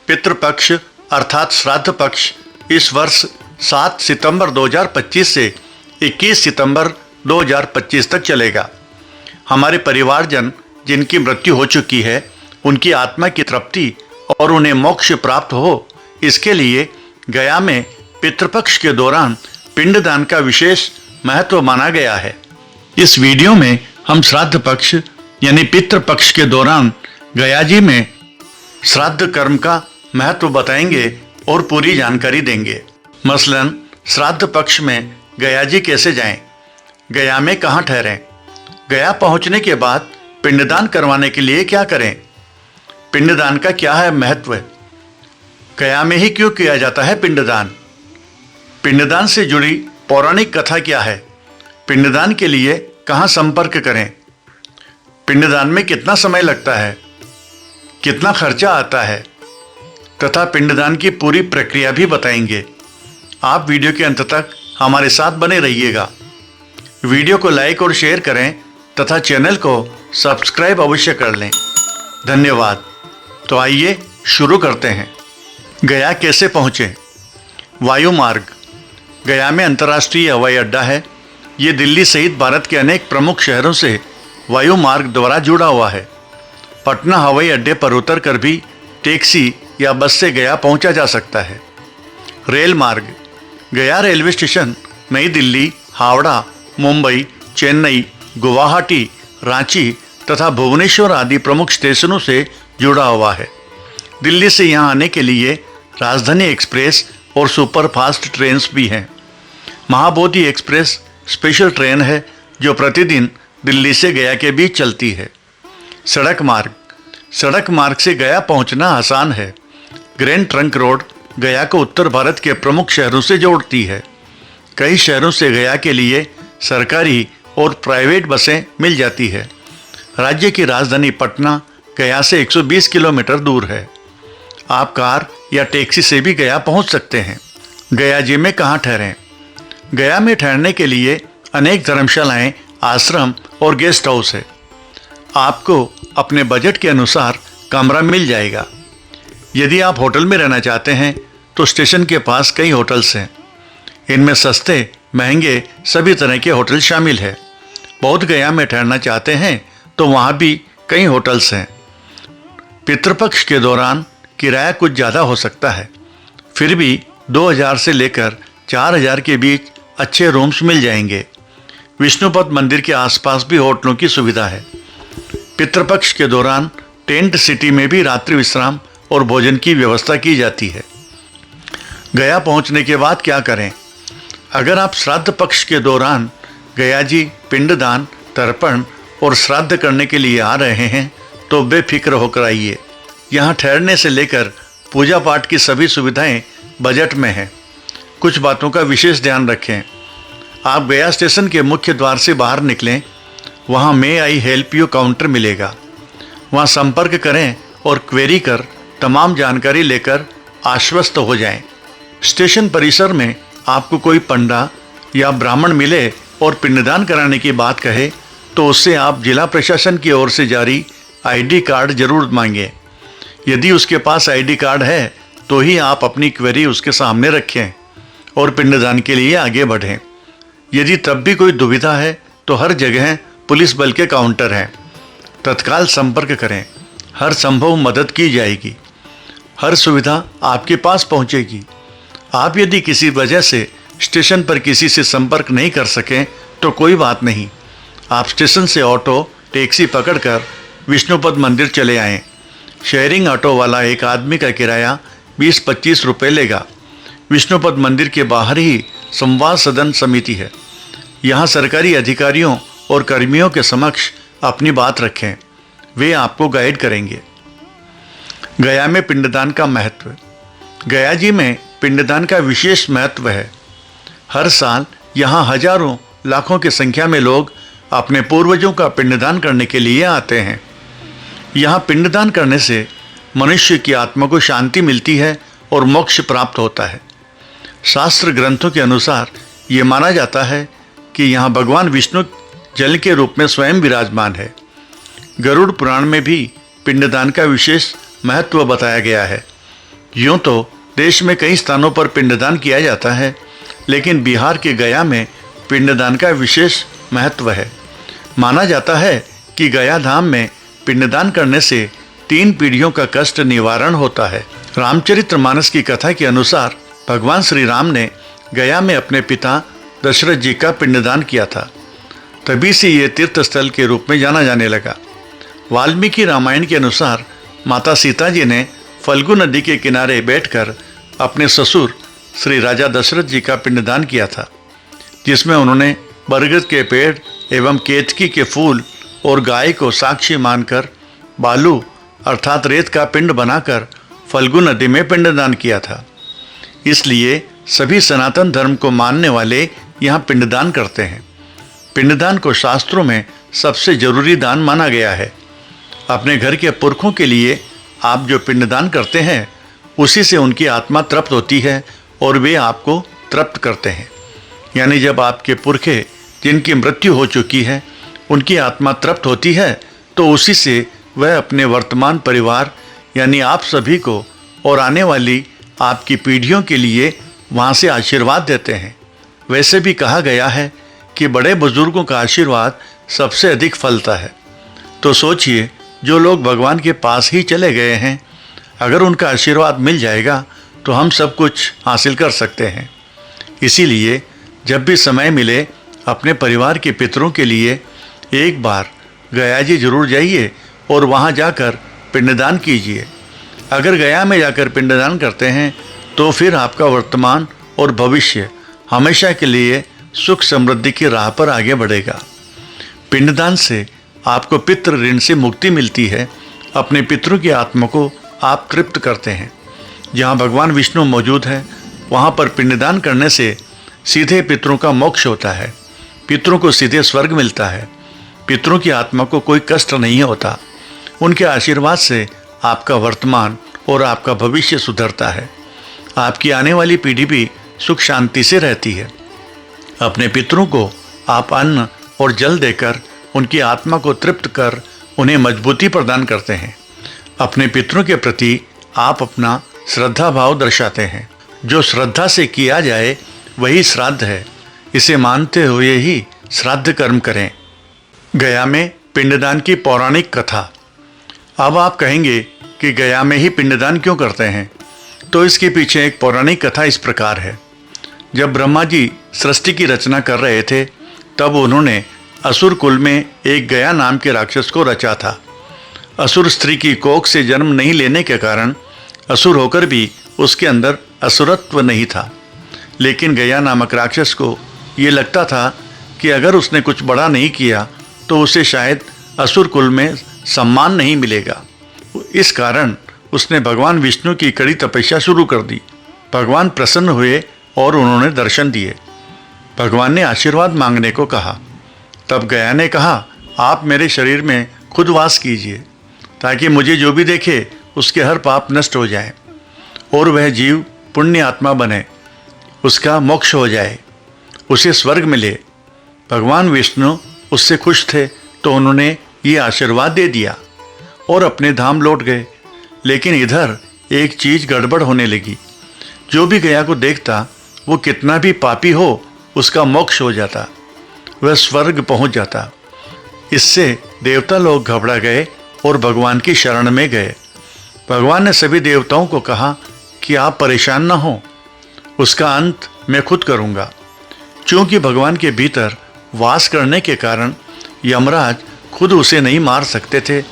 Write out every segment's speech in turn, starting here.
पितृपक्ष अर्थात श्राद्ध पक्ष इस वर्ष 7 सितंबर 2025 से 21 सितंबर 2025 तक चलेगा। हमारे परिवारजन जिनकी मृत्यु हो चुकी है उनकी आत्मा की तृप्ति और उन्हें मोक्ष प्राप्त हो, इसके लिए गया में पितृपक्ष के दौरान पिंडदान का विशेष महत्व माना गया है। इस वीडियो में हम श्राद्ध पक्ष यानी पितृपक्ष के दौरान गया जी में श्राद्ध कर्म का महत्व बताएंगे और पूरी जानकारी देंगे। मसलन श्राद्ध पक्ष में गया जी कैसे जाएं, गया में कहाँ ठहरें, गया पहुँचने के बाद पिंडदान करवाने के लिए क्या करें, पिंडदान का क्या है महत्व, गया में ही क्यों किया जाता है पिंडदान, पिंडदान से जुड़ी पौराणिक कथा क्या है, पिंडदान के लिए कहाँ संपर्क करें, पिंडदान में कितना समय लगता है, कितना खर्चा आता है तथा पिंडदान की पूरी प्रक्रिया भी बताएंगे। आप वीडियो के अंत तक हमारे साथ बने रहिएगा। वीडियो को लाइक और शेयर करें तथा चैनल को सब्सक्राइब अवश्य कर लें। धन्यवाद। तो आइए शुरू करते हैं। गया कैसे पहुँचें? वायु मार्ग। गया में अंतर्राष्ट्रीय हवाई अड्डा है। ये दिल्ली सहित भारत के अनेक प्रमुख शहरों से वायु मार्ग द्वारा जुड़ा हुआ है। पटना हवाई अड्डे पर उतर कर भी टैक्सी या बस से गया पहुंचा जा सकता है। रेल मार्ग। गया रेलवे स्टेशन नई दिल्ली, हावड़ा, मुंबई, चेन्नई, गुवाहाटी, रांची तथा भुवनेश्वर आदि प्रमुख स्टेशनों से जुड़ा हुआ है। दिल्ली से यहाँ आने के लिए राजधानी एक्सप्रेस और सुपरफास्ट ट्रेन भी हैं। महाबोधि एक्सप्रेस स्पेशल ट्रेन है जो प्रतिदिन दिल्ली से गया के बीच चलती है। सड़क मार्ग। सड़क मार्ग से गया पहुंचना आसान है। ग्रैंड ट्रंक रोड गया को उत्तर भारत के प्रमुख शहरों से जोड़ती है। कई शहरों से गया के लिए सरकारी और प्राइवेट बसें मिल जाती है। राज्य की राजधानी पटना गया से 120 किलोमीटर दूर है। आप कार या टैक्सी से भी गया पहुंच सकते हैं। गया जी में कहाँ ठहरें? गया में ठहरने के लिए अनेक धर्मशालाएं, आश्रम और गेस्ट हाउस है। आपको अपने बजट के अनुसार कमरा मिल जाएगा। यदि आप होटल में रहना चाहते हैं तो स्टेशन के पास कई होटल्स हैं। इनमें सस्ते महंगे सभी तरह के होटल शामिल है। बोध गया में ठहरना चाहते हैं तो वहाँ भी कई होटल्स हैं। पितृपक्ष के दौरान किराया कुछ ज़्यादा हो सकता है, फिर भी 2000 से लेकर 4000 के बीच अच्छे रूम्स मिल जाएंगे। विष्णुपद मंदिर के आसपास भी होटलों की सुविधा है। पितृपक्ष के दौरान टेंट सिटी में भी रात्रि विश्राम और भोजन की व्यवस्था की जाती है। गया पहुंचने के बाद क्या करें? अगर आप श्राद्ध पक्ष के दौरान गया जी पिंडदान, तर्पण और श्राद्ध करने के लिए आ रहे हैं तो बेफिक्र होकर आइए। यहाँ ठहरने से लेकर पूजा पाठ की सभी सुविधाएं बजट में हैं। कुछ बातों का विशेष ध्यान रखें। आप गया स्टेशन के मुख्य द्वार से बाहर निकलें, वहाँ मे आई हेल्प यू काउंटर मिलेगा। वहाँ संपर्क करें और क्वेरी कर तमाम जानकारी लेकर आश्वस्त हो जाएं। स्टेशन परिसर में आपको कोई पंडा या ब्राह्मण मिले और पिंडदान कराने की बात कहे तो उससे आप जिला प्रशासन की ओर से जारी आईडी कार्ड जरूर मांगें। यदि उसके पास आईडी कार्ड है तो ही आप अपनी क्वेरी उसके सामने रखें और पिंडदान के लिए आगे बढ़ें। यदि तब भी कोई दुविधा है तो हर जगह पुलिस बल के काउंटर हैं। तत्काल संपर्क करें, हर संभव मदद की जाएगी, हर सुविधा आपके पास पहुंचेगी। आप यदि किसी वजह से स्टेशन पर किसी से संपर्क नहीं कर सकें तो कोई बात नहीं, आप स्टेशन से ऑटो टैक्सी पकड़कर विष्णुपद मंदिर चले आएं। शेयरिंग ऑटो वाला एक आदमी का किराया 20-25 रुपये लेगा। विष्णुपद मंदिर के बाहर ही संवाद सदन समिति है। यहाँ सरकारी अधिकारियों और कर्मियों के समक्ष अपनी बात रखें, वे आपको गाइड करेंगे। गया में पिंडदान का महत्व। गया जी में पिंडदान का विशेष महत्व है। हर साल यहाँ हजारों लाखों की संख्या में लोग अपने पूर्वजों का पिंडदान करने के लिए आते हैं। यहाँ पिंडदान करने से मनुष्य की आत्मा को शांति मिलती है और मोक्ष प्राप्त होता है। शास्त्र ग्रंथों के अनुसार ये माना जाता है कि यहाँ भगवान विष्णु जल के रूप में स्वयं विराजमान है। गरुड़ पुराण में भी पिंडदान का विशेष महत्व बताया गया है। यूँ तो देश में कई स्थानों पर पिंडदान किया जाता है, लेकिन बिहार के गया में पिंडदान का विशेष महत्व है। माना जाता है कि गया धाम में पिंडदान करने से 3 पीढ़ियों का कष्ट निवारण होता है। रामचरितमानस की कथा के अनुसार भगवान श्री राम ने गया में अपने पिता दशरथ जी का पिंडदान किया था। तभी से ये तीर्थ स्थल के रूप में जाना जाने लगा। वाल्मीकि रामायण के अनुसार माता सीता जी ने फल्गु नदी के किनारे बैठकर अपने ससुर श्री राजा दशरथ जी का पिंडदान किया था, जिसमें उन्होंने बरगद के पेड़ एवं केतकी के फूल और गाय को साक्षी मानकर बालू अर्थात रेत का पिंड बनाकर फल्गु नदी में पिंडदान किया था। इसलिए सभी सनातन धर्म को मानने वाले यहाँ पिंडदान करते हैं। पिंडदान को शास्त्रों में सबसे जरूरी दान माना गया है। अपने घर के पुरखों के लिए आप जो पिंडदान करते हैं, उसी से उनकी आत्मा तृप्त होती है और वे आपको तृप्त करते हैं। यानी जब आपके पुरखे जिनकी मृत्यु हो चुकी है उनकी आत्मा तृप्त होती है, तो उसी से वह अपने वर्तमान परिवार यानी आप सभी को और आने वाली आपकी पीढ़ियों के लिए वहाँ से आशीर्वाद देते हैं। वैसे भी कहा गया है कि बड़े बुजुर्गों का आशीर्वाद सबसे अधिक फलता है। तो सोचिए, जो लोग भगवान के पास ही चले गए हैं, अगर उनका आशीर्वाद मिल जाएगा तो हम सब कुछ हासिल कर सकते हैं। इसीलिए जब भी समय मिले अपने परिवार के पितरों के लिए एक बार गया जी जरूर जाइए और वहाँ जाकर पिंडदान कीजिए। अगर गया में जाकर पिंडदान करते हैं तो फिर आपका वर्तमान और भविष्य हमेशा के लिए सुख समृद्धि की राह पर आगे बढ़ेगा। पिंडदान से आपको पितृ ऋण से मुक्ति मिलती है। अपने पितरों की आत्मा को आप तृप्त करते हैं। जहाँ भगवान विष्णु मौजूद है वहाँ पर पिंडदान करने से सीधे पितरों का मोक्ष होता है। पितरों को सीधे स्वर्ग मिलता है। पितरों की आत्मा को कोई कष्ट नहीं होता। उनके आशीर्वाद से आपका वर्तमान और आपका भविष्य सुधरता है। आपकी आने वाली पीढ़ी भी सुख शांति से रहती है। अपने पितरों को आप अन्न और जल देकर उनकी आत्मा को तृप्त कर उन्हें मजबूती प्रदान करते हैं। अपने पितरों के प्रति आप अपना श्रद्धा भाव दर्शाते हैं। जो श्रद्धा से किया जाए वही श्राद्ध है। इसे मानते हुए ही श्राद्ध कर्म करें। गया में पिंडदान की पौराणिक कथा। अब आप कहेंगे कि गया में ही पिंडदान क्यों करते हैं? तो इसके पीछे एक पौराणिक कथा इस प्रकार है। जब ब्रह्मा जी सृष्टि की रचना कर रहे थे, तब उन्होंने असुर कुल में एक गया नाम के राक्षस को रचा था। असुर स्त्री की कोख से जन्म नहीं लेने के कारण असुर होकर भी उसके अंदर असुरत्व नहीं था। लेकिन गया नामक राक्षस को ये लगता था कि अगर उसने कुछ बड़ा नहीं किया तो उसे शायद असुर कुल में सम्मान नहीं मिलेगा। इस कारण उसने भगवान विष्णु की कड़ी तपस्या शुरू कर दी। भगवान प्रसन्न हुए और उन्होंने दर्शन दिए। भगवान ने आशीर्वाद मांगने को कहा। तब गया ने कहा, आप मेरे शरीर में खुद वास कीजिए ताकि मुझे जो भी देखे उसके हर पाप नष्ट हो जाए और वह जीव पुण्य आत्मा बने, उसका मोक्ष हो जाए, उसे स्वर्ग मिले। भगवान विष्णु उससे खुश थे तो उन्होंने ये आशीर्वाद दे दिया और अपने धाम लौट गए। लेकिन इधर एक चीज़ गड़बड़ होने लगी। जो भी गया को देखता वो कितना भी पापी हो उसका मोक्ष हो जाता, वह स्वर्ग पहुंच जाता। इससे देवता लोग घबरा गए और भगवान की शरण में गए। भगवान ने सभी देवताओं को कहा कि आप परेशान न हो, उसका अंत मैं खुद करूँगा। चूँकि भगवान के भीतर वास करने के कारण यमराज खुद उसे नहीं मार सकते थे।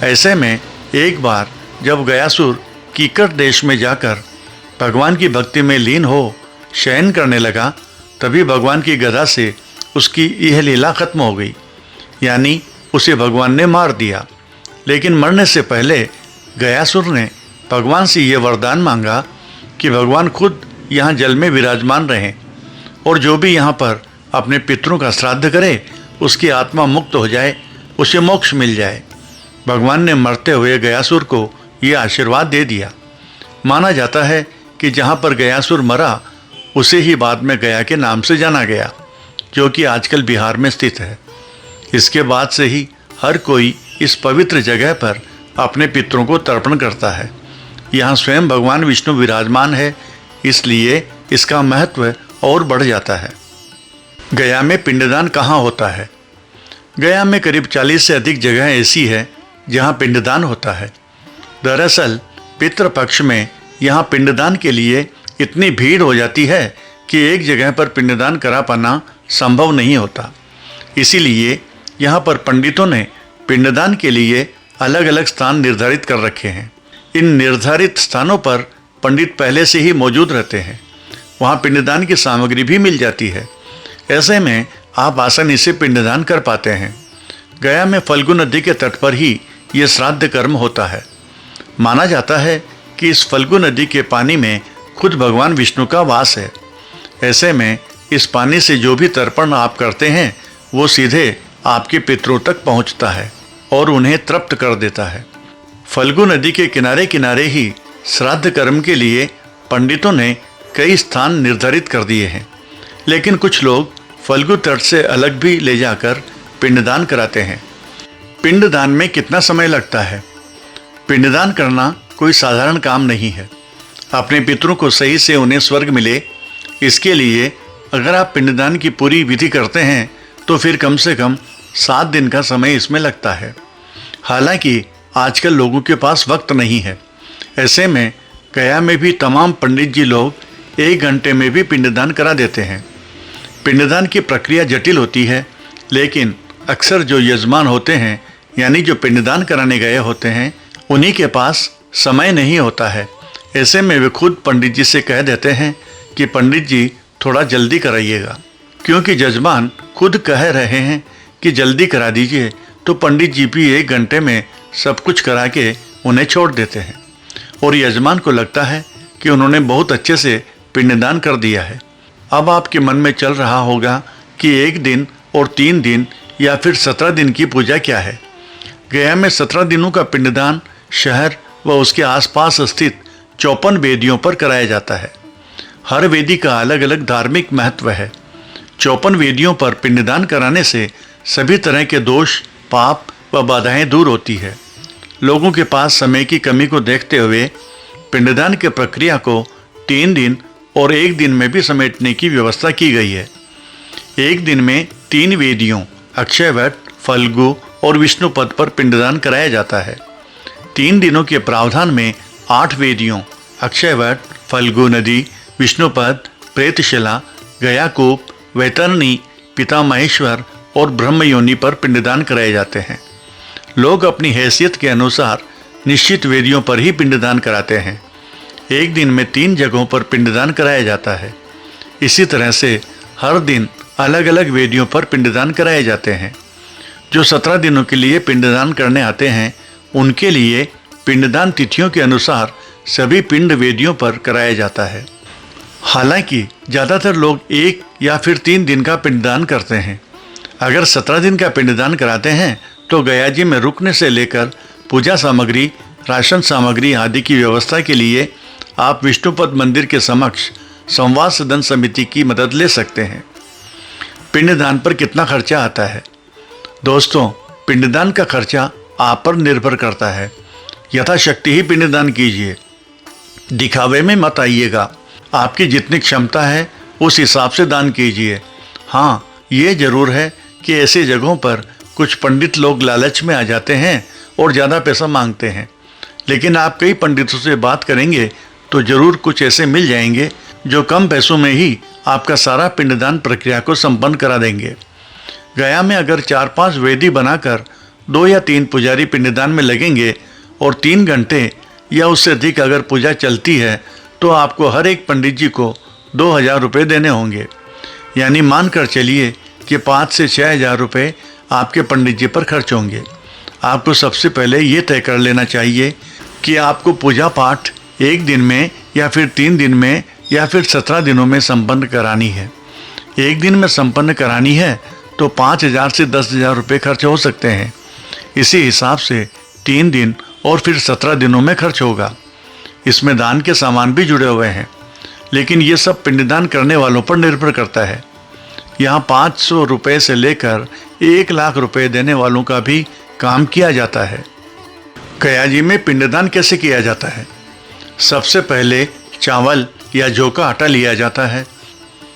ऐसे में एक बार जब गयासुर कीकट देश में जाकर भगवान की भक्ति में लीन हो शयन करने लगा, तभी भगवान की गदा से उसकी यह लीला खत्म हो गई। यानी उसे भगवान ने मार दिया। लेकिन मरने से पहले गयासुर ने भगवान से ये वरदान मांगा कि भगवान खुद यहाँ जल में विराजमान रहें और जो भी यहाँ पर अपने पितरों का श्राद्ध करे उसकी आत्मा मुक्त हो जाए, उसे मोक्ष मिल जाए। भगवान ने मरते हुए गयासुर को ये आशीर्वाद दे दिया। माना जाता है कि जहाँ पर गयासुर मरा उसे ही बाद में गया के नाम से जाना गया, जो कि आजकल बिहार में स्थित है। इसके बाद से ही हर कोई इस पवित्र जगह पर अपने पितरों को तर्पण करता है। यहाँ स्वयं भगवान विष्णु विराजमान है, इसलिए इसका महत्व और बढ़ जाता है। गया में पिंडदान कहाँ होता है? गया में करीब 40 से अधिक जगह ऐसी है जहाँ पिंडदान होता है। दरअसल पितृपक्ष में यहाँ पिंडदान के लिए इतनी भीड़ हो जाती है कि एक जगह पर पिंडदान करा पाना संभव नहीं होता। इसीलिए यहाँ पर पंडितों ने पिंडदान के लिए अलग अलग स्थान निर्धारित कर रखे हैं। इन निर्धारित स्थानों पर पंडित पहले से ही मौजूद रहते हैं। वहाँ पिंडदान की सामग्री भी मिल जाती है। ऐसे में आप आसानी से पिंडदान कर पाते हैं। गया में फल्गु नदी के तट पर ही ये श्राद्ध कर्म होता है। माना जाता है कि इस फल्गु नदी के पानी में खुद भगवान विष्णु का वास है। ऐसे में इस पानी से जो भी तर्पण आप करते हैं वो सीधे आपके पितरों तक पहुंचता है और उन्हें तृप्त कर देता है। फल्गु नदी के किनारे किनारे ही श्राद्ध कर्म के लिए पंडितों ने कई स्थान निर्धारित कर दिए हैं, लेकिन कुछ लोग फल्गु तट से अलग भी ले जाकर पिंडदान कराते हैं। पिंडदान में कितना समय लगता है? पिंडदान करना कोई साधारण काम नहीं है। अपने पितरों को सही से उन्हें स्वर्ग मिले, इसके लिए अगर आप पिंडदान की पूरी विधि करते हैं तो फिर कम से कम 7 दिन का समय इसमें लगता है। हालांकि आजकल लोगों के पास वक्त नहीं है। ऐसे में गया में भी तमाम पंडित जी लोग 1 घंटे में भी पिंडदान करा देते हैं। पिंडदान की प्रक्रिया जटिल होती है, लेकिन अक्सर जो यजमान होते हैं यानी जो पिंडदान कराने गए होते हैं उन्हीं के पास समय नहीं होता है। ऐसे में वे खुद पंडित जी से कह देते हैं कि पंडित जी थोड़ा जल्दी कराइएगा। क्योंकि यजमान खुद कह रहे हैं कि जल्दी करा दीजिए, तो पंडित जी भी 1 घंटे में सब कुछ करा के उन्हें छोड़ देते हैं और यजमान को लगता है कि उन्होंने बहुत अच्छे से पिंडदान कर दिया है। अब आपके मन में चल रहा होगा कि 1 दिन और 3 दिन या फिर 17 दिन की पूजा क्या है। गया में 17 दिनों का पिंडदान शहर व उसके आसपास स्थित 54 वेदियों पर कराया जाता है। हर वेदी का अलग अलग धार्मिक महत्व है। 54 वेदियों पर पिंडदान कराने से सभी तरह के दोष, पाप व बाधाएं दूर होती है। लोगों के पास समय की कमी को देखते हुए पिंडदान की प्रक्रिया को 3 दिन और 1 दिन में भी समेटने की व्यवस्था की गई है। 1 दिन में 3 वेदियों अक्षयवट, फल्गु और विष्णुपद पर पिंडदान कराया जाता है। 3 दिनों के प्रावधान में 8 वेदियों अक्षयवट, फल्गु नदी, विष्णुपद, प्रेतशिला, गयाकूप, वैतरणी, पिता महेश्वर और ब्रह्मयोनि पर पिंडदान कराए जाते हैं। लोग अपनी हैसियत के अनुसार निश्चित वेदियों पर ही पिंडदान कराते हैं। 1 दिन में 3 जगहों पर पिंडदान कराया जाता है। इसी तरह से हर दिन अलग अलग वेदियों पर पिंडदान कराए जाते हैं। जो 17 दिनों के लिए पिंडदान करने आते हैं उनके लिए पिंडदान तिथियों के अनुसार सभी पिंड वेदियों पर कराया जाता है। हालांकि ज़्यादातर लोग 1 या फिर 3 दिन का पिंडदान करते हैं। अगर 17 दिन का पिंडदान कराते हैं तो गया जी में रुकने से लेकर पूजा सामग्री, राशन सामग्री आदि की व्यवस्था के लिए आप विष्णुपद मंदिर के समक्ष संवाद सदन समिति की मदद ले सकते हैं। पिंडदान पर कितना खर्चा आता है? दोस्तों, पिंडदान का खर्चा आप पर निर्भर करता है। यथाशक्ति ही पिंडदान कीजिए, दिखावे में मत आइएगा। आपकी जितनी क्षमता है उस हिसाब से दान कीजिए। हाँ, ये जरूर है कि ऐसी जगहों पर कुछ पंडित लोग लालच में आ जाते हैं और ज़्यादा पैसा मांगते हैं, लेकिन आप कई पंडितों से बात करेंगे तो ज़रूर कुछ ऐसे मिल जाएंगे जो कम पैसों में ही आपका सारा पिंडदान प्रक्रिया को संपन्न करा देंगे। गया में अगर 4-5 वेदी बनाकर 2 या 3 पुजारी पिंडदान में लगेंगे और 3 घंटे या उससे अधिक अगर पूजा चलती है तो आपको हर एक पंडित जी को 2000 रुपये देने होंगे। यानी मान कर चलिए कि 5 से 6000 रुपये आपके पंडित जी पर खर्च होंगे। आपको सबसे पहले ये तय कर लेना चाहिए कि आपको पूजा पाठ 1 दिन में या फिर 3 दिन में या फिर 17 दिनों में संपन्न करानी है। 1 दिन में संपन्न करानी है तो 5000 से 10000 रुपये खर्च हो सकते हैं। इसी हिसाब से 3 दिन और फिर 17 दिनों में खर्च होगा। इसमें दान के सामान भी जुड़े हुए हैं, लेकिन ये सब पिंडदान करने वालों पर निर्भर करता है। यहाँ 500 रुपये से लेकर 1 लाख रुपये देने वालों का भी काम किया जाता है। गया जी में पिंडदान कैसे किया जाता है? सबसे पहले चावल या जौ का आटा लिया जाता है।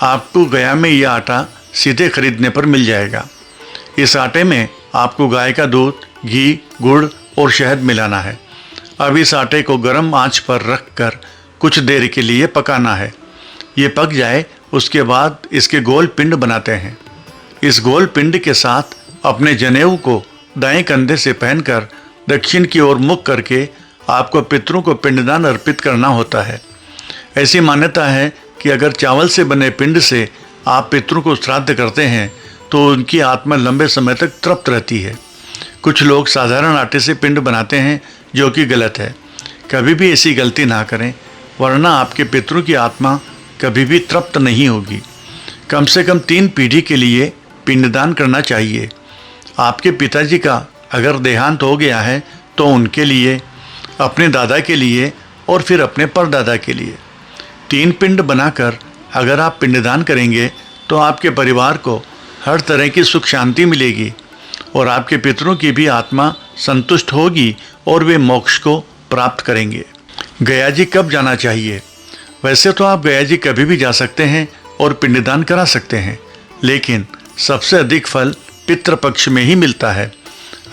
आपको गया में यह आटा सीधे खरीदने पर मिल जाएगा। इस आटे में आपको गाय का दूध, घी, गुड़ और शहद मिलाना है। अब इस आटे को गर्म आंच पर रखकर कुछ देर के लिए पकाना है। ये पक जाए उसके बाद इसके गोल पिंड बनाते हैं। इस गोल पिंड के साथ अपने जनेऊ को दाएं कंधे से पहनकर दक्षिण की ओर मुख करके आपको पितरों को पिंडदान अर्पित करना होता है। ऐसी मान्यता है कि अगर चावल से बने पिंड से आप पितरों को श्राद्ध करते हैं तो उनकी आत्मा लंबे समय तक तृप्त रहती है। कुछ लोग साधारण आटे से पिंड बनाते हैं, जो कि गलत है। कभी भी ऐसी गलती ना करें, वरना आपके पितरों की आत्मा कभी भी तृप्त नहीं होगी। कम से कम 3 पीढ़ी के लिए पिंडदान करना चाहिए। आपके पिताजी का अगर देहांत हो गया है तो उनके लिए, अपने दादा के लिए और फिर अपने परदादा के लिए 3 पिंड बनाकर अगर आप पिंडदान करेंगे तो आपके परिवार को हर तरह की सुख शांति मिलेगी और आपके पितरों की भी आत्मा संतुष्ट होगी और वे मोक्ष को प्राप्त करेंगे। गया जी कब जाना चाहिए? वैसे तो आप गया जी कभी भी जा सकते हैं और पिंडदान करा सकते हैं, लेकिन सबसे अधिक फल पितृपक्ष में ही मिलता है।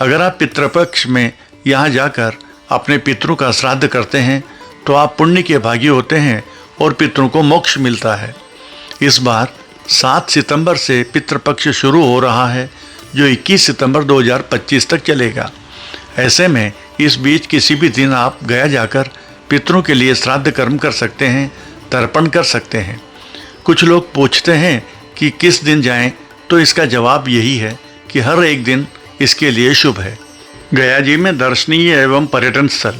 अगर आप पितृपक्ष में यहाँ जाकर अपने पितरों का श्राद्ध करते हैं तो आप पुण्य के भागी होते हैं और पितरों को मोक्ष मिलता है। इस बार 7 सितंबर से पितृपक्ष शुरू हो रहा है, जो 21 सितंबर 2025 तक चलेगा। ऐसे में इस बीच किसी भी दिन आप गया जाकर पितरों के लिए श्राद्ध कर्म कर सकते हैं, तर्पण कर सकते हैं। कुछ लोग पूछते हैं कि किस दिन जाएं, तो इसका जवाब यही है कि हर एक दिन इसके लिए शुभ है। गया जी में दर्शनीय एवं पर्यटन स्थल।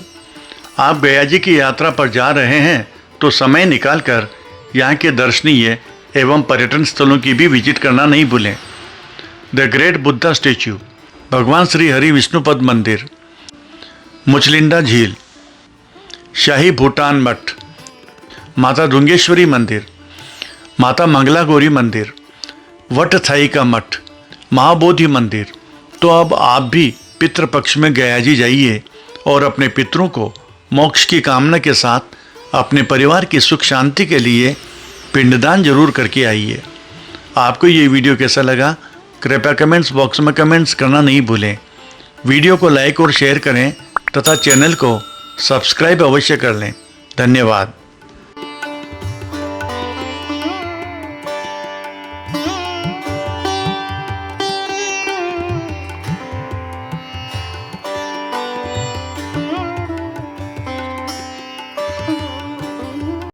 आप गया जी की यात्रा पर जा रहे हैं तो समय निकालकर यहाँ के दर्शनीय एवं पर्यटन स्थलों की भी विजिट करना नहीं भूलें। द ग्रेट बुद्धा स्टेच्यू, भगवान श्री हरि विष्णुपद मंदिर, मुचलिंडा झील, शाही भूटान मठ, माता डुंगेश्वरी मंदिर, माता मंगला गौरी मंदिर, वटथाई का मठ, महाबोधि मंदिर। तो अब आप भी पितृपक्ष में गया जी जाइए और अपने पितरों को मोक्ष की कामना के साथ अपने परिवार की सुख शांति के लिए पिंडदान जरूर करके आइए। आपको ये वीडियो कैसा लगा, कृपया कमेंट्स बॉक्स में कमेंट्स करना नहीं भूलें। वीडियो को लाइक और शेयर करें तथा चैनल को सब्सक्राइब अवश्य कर लें। धन्यवाद।